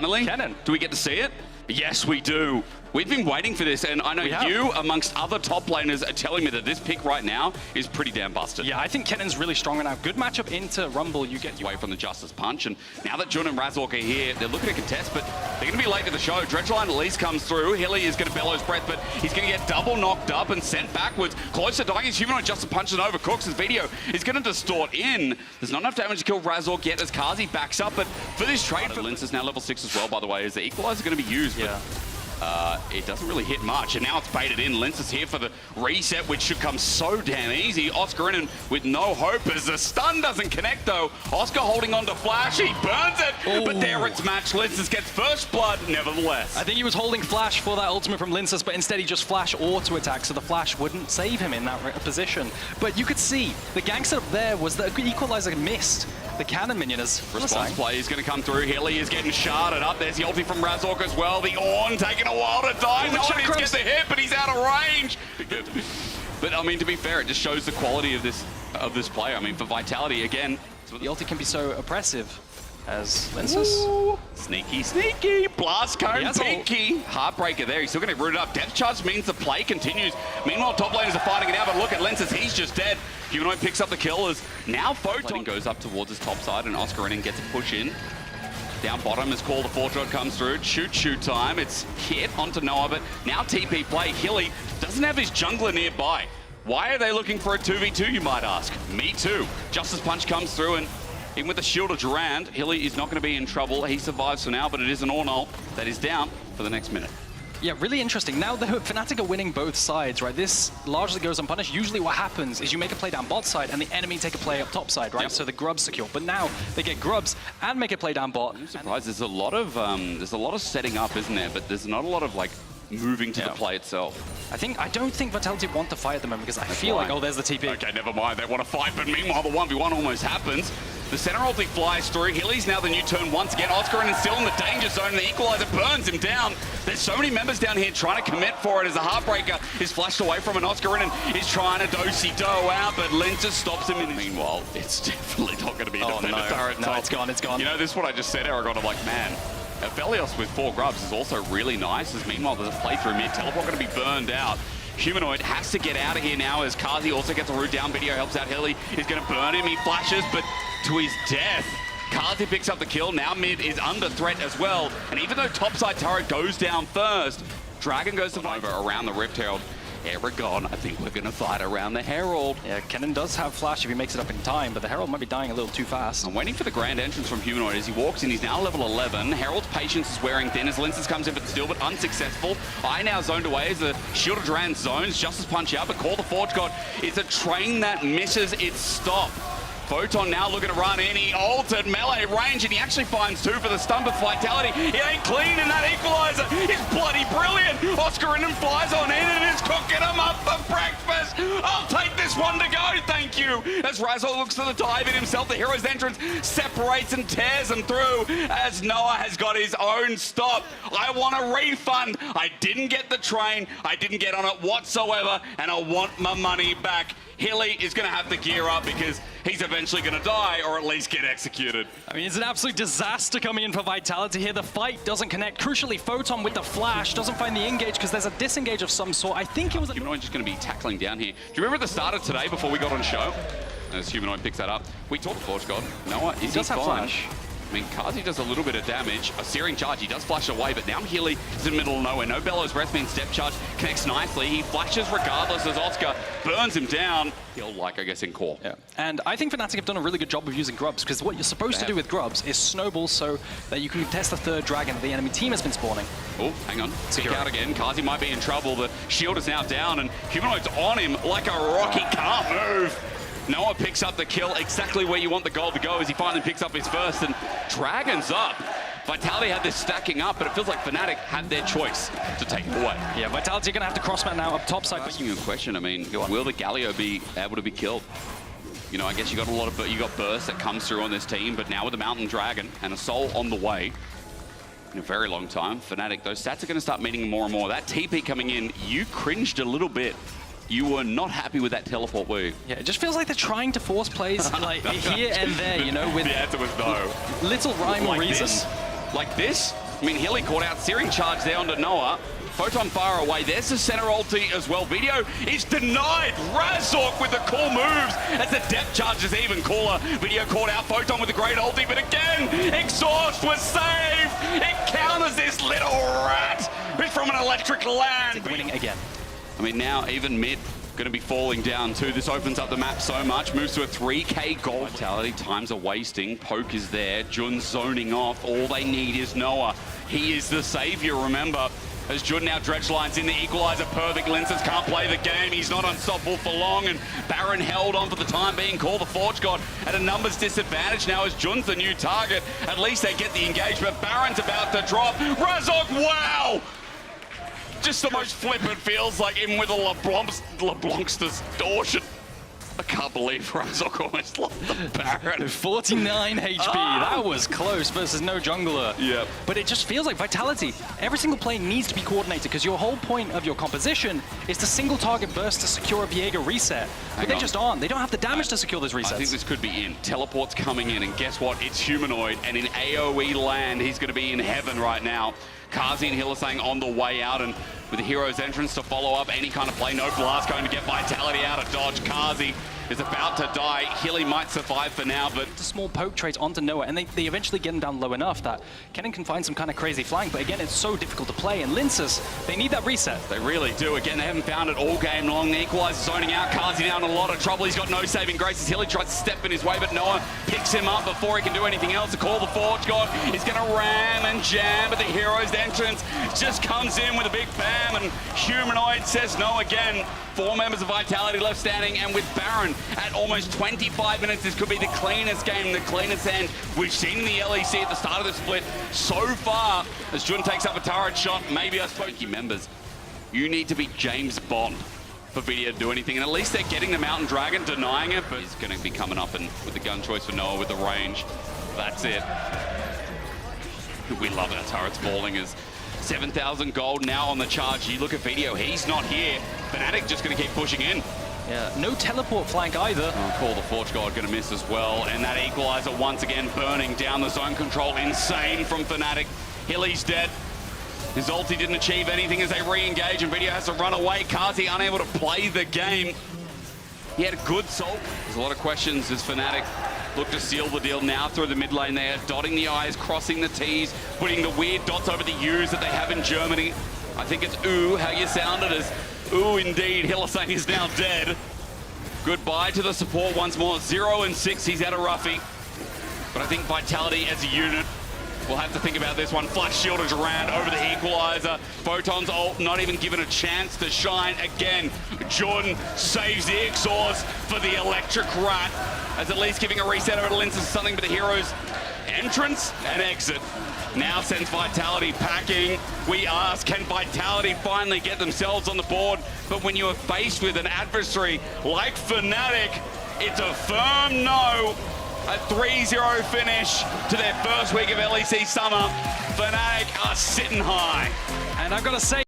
finally. Kennen. Do we get to see it? Yes, we do. We've been waiting for this, and I know you, amongst other top laners, are telling me that this pick right now is pretty damn busted. Yeah, I think Kennen's really strong right now. Good matchup into Rumble. You get away from the Justice Punch, and now that Jun and Razork are here, they're looking to contest, but they're going to be late to the show. Dredgeline at least comes through. Hilly is going to bellows breath, but he's going to get double knocked up and sent backwards. Close to dying, his Humanoid Justice Punch and overcooks. His video is going to distort in. There's not enough damage to kill Razork yet as Kazi backs up, but for this trade, Lince is now level 6 as well, by the way, is the Equalizer going to be used? Yeah. It doesn't really hit much, and now it's baited in. Lince is here for the reset, which should come so damn easy. Oscar in with no hope as the stun doesn't connect, though. Oscar holding on to Flash, he burns it, but there it's matched. Lince gets first blood, nevertheless. I think he was holding Flash for that ultimate from Lince, but instead he just Flash auto attack, so the Flash wouldn't save him in that position. But you could see, the gang setup there was the Equalizer missed. The cannon minion is response play is going to come through. Hilly is getting sharded up. There's the ulti from Razork as well. The Ornn taking a while to die. No one gets the hit, but he's out of range. But I mean, to be fair, it just shows the quality of this player. I mean, for Vitality again, the ulti can be so oppressive as Lince. Sneaky, sneaky. Blast cone, pinky. Heartbreaker there. He's still going to root it up. Depth charge means the play continues. Meanwhile, top laners are fighting it out, but look at Lince, he's just dead. Humanoid picks up the kill as now Photon goes up towards his top side and Oscar in and gets a push in. Down bottom as Call the Fortress comes through. Shoot time. It's hit onto Noah, but now TP play. Hilly doesn't have his jungler nearby. Why are they looking for a 2v2, you might ask? Me too. Justice Punch comes through, and even with the shield of Durand, Hilly is not going to be in trouble. He survives for now, but it is an Ornn that is down for the next minute. Yeah, really interesting. Now the Fnatic are winning both sides, right? This largely goes unpunished. Usually what happens is you make a play down bot side and the enemy take a play up top side, right? Yep. So the grubs secure. But now they get grubs and make a play down bot. I'm surprised. There's a lot of setting up, isn't there? But there's not a lot of like moving to the play itself. I don't think Vitality want to fight at the moment because I feel like, oh, there's the TP. Okay, never mind. They want to fight, but meanwhile the 1v1 almost happens. The center ulti flies through. Hilly's now the new turn once again. Oscar is still in the danger zone. The Equalizer burns him down. There's so many members down here trying to commit for it as the Heartbreaker is flashed away from an Oscar and is trying to do-si-do out, but Lince just stops him. Meanwhile, it's definitely not going to be a defender turret. No, it's gone, it's gone. You know, this is what I just said, Aragon. I'm like, man, Velios with 4 grubs is also really nice, as meanwhile there's a playthrough mid. Teleport going to be burned out. Humanoid has to get out of here now as Kazi also gets a root down. Video helps out. Hilly is going to burn him. He flashes, but to his death. Kazi picks up the kill. Now mid is under threat as well. And even though topside turret goes down first, Dragon goes to over around the Rift Herald. Aragon, I think we're going to fight around the Herald. Yeah, Kennen does have Flash if he makes it up in time, but the Herald might be dying a little too fast. I'm waiting for the grand entrance from Humanoid as he walks in. He's now level 11. Herald's patience is wearing thin as Lince comes in for the steal, but unsuccessful. I now zoned away as the Shield of Durand zones. Justice Punch out, but Call the Forge God. It's a train that misses its stop. Photon now looking to run in. He altered melee range, and he actually finds 2 for the stun with Vitality. He ain't clean in that Equalizer. He's bloody brilliant. Oscar in and flies on in and is cooking him up for breakfast. I'll take this one to go, thank you. As Razor looks to the dive in himself, the hero's entrance separates and tears him through as Noah has got his own stop. I want a refund. I didn't get the train. I didn't get on it whatsoever, and I want my money back. Hilly is going to have to gear up because he's eventually going to die or at least get executed. I mean, it's an absolute disaster coming in for Vitality here. The fight doesn't connect. Crucially, Photon with the flash doesn't find the engage because there's a disengage of some sort. I think it was... Humanoid just going to be tackling down here. Do you remember at the start of today before we got on show? As Humanoid picks that up. We talked to Forge God. Noah, is he fine? Flash. I mean, Kazi does a little bit of damage. A searing charge, he does flash away, but now Hilly is in the middle of nowhere. No Bellows Breath means step charge connects nicely. He flashes regardless as Oscar burns him down. He'll like, I guess, in core. Yeah. And I think Fnatic have done a really good job of using grubs, because what you're supposed to do with grubs is snowball so that you can test the third dragon that the enemy team has been spawning. Oh, hang on. Kick out again. Kazi might be in trouble. The shield is now down, and Humanoid's on him like a rock. He can't move. Noah picks up the kill exactly where you want the goal to go as he finally picks up his first, and Dragon's up. Vitality had this stacking up, but it feels like Fnatic had their choice to take it away. Yeah, Vitality are going to have to cross-mat now up top side. Asking you a question, I mean, will the Galio be able to be killed? You know, I guess you got a lot of, you got burst that comes through on this team, but now with the Mountain Dragon and a Soul on the way, in a very long time, Fnatic, those stats are going to start meaning more and more. That TP coming in, you cringed a little bit. You were not happy with that teleport, were you? Yeah, it just feels like they're trying to force plays like here and there, you know, with the answer was no. Little rhyme or reason. Like this? I mean, Hilly caught out searing charge there onto Noah. Photon far away. There's the center ulti as well. Video is denied. Razork with the cool moves as the depth charge is even cooler. Video caught out Photon with a great ulti, but again, Exhaust was saved. It counters this little rat who's from an electric land. Winning again. I mean, now even mid going to be falling down too. This opens up the map so much. Moves to a 3k gold. Vitality, times are wasting. Poke is there. Jun's zoning off. All they need is Noah. He is the savior, remember. As Jun now dredge lines in the equalizer, perfect. Linces can't play the game. He's not unstoppable for long, and Baron held on for the time being. Call the Forge God at a numbers disadvantage now as Jun's the new target. At least they get the engagement. Baron's about to drop. Razork, wow! Just the most flippant feels like him with a LeBlanc's distortion. I can't believe Razork almost lost the Baron. 49 HP, that was close versus no jungler. Yep. But it just feels like Vitality. Every single play needs to be coordinated because your whole point of your composition is to single target burst to secure a Viego reset. But they just aren't. They don't have the damage to secure those resets. I think this could be in. Teleport's coming in, and guess what? It's humanoid, and in AoE land, he's going to be in heaven right now. Kazi and Hill are saying on the way out, and with the hero's entrance to follow up any kind of play, no blast going to get Vitality out of dodge. Kazi is about to die. Hilly might survive for now, but the small poke trades onto Noah, and they eventually get him down low enough that Kennen can find some kind of crazy flank, but again, it's so difficult to play, and Linces, they need that reset. They really do. Again, they haven't found it all game long. The equalizer zoning out. Kazi now in a lot of trouble. He's got no saving grace as Hilly tries to step in his way, but Noah picks him up before he can do anything else. To call the Forge God. He's going to ram and jam, but the hero's entrance just comes in with a big bam, and Humanoid says no again. 4 members of Vitality left standing, and with Baron at almost 25 minutes, this could be the cleanest game, the cleanest end we've seen in the LEC at the start of the split so far. As Jun takes up a turret shot, maybe I spoke to you members. You need to be James Bond for Video to do anything, and at least they're getting the Mountain Dragon, denying it, but he's going to be coming up and with the gun choice for Noah with the range. That's it. We love our turrets falling as 7,000 gold now on the charge. You look at Video, he's not here. Fnatic just going to keep pushing in. Yeah, no teleport flank either. Call the Forge God going to miss as well. And that equalizer once again burning down the zone control. Insane from Fnatic. Hilly's dead. His ulti didn't achieve anything as they re-engage, and Video has to run away. Kazi unable to play the game. He had a good soul. There's a lot of questions as Fnatic look to seal the deal now through the mid lane there, dotting the I's, crossing the T's, putting the weird dots over the U's that they have in Germany. I think it's ooh, how you sound it as ooh indeed. Hylissang is now dead. Goodbye to the support once more. 0 and 6, he's had a roughie. But I think Vitality as a unit will have to think about this one. Flash shield of Durand over the equalizer. Photon's ult not even given a chance to shine again. Jun saves the exhaust for the electric rat, as at least giving a reset over to Linces something, but the hero's entrance and exit now sends Vitality packing. We ask, can Vitality finally get themselves on the board? But when you are faced with an adversary like Fnatic, it's a firm no. A 3-0 finish to their first week of LEC summer. Fnatic are sitting high. And I've got to say,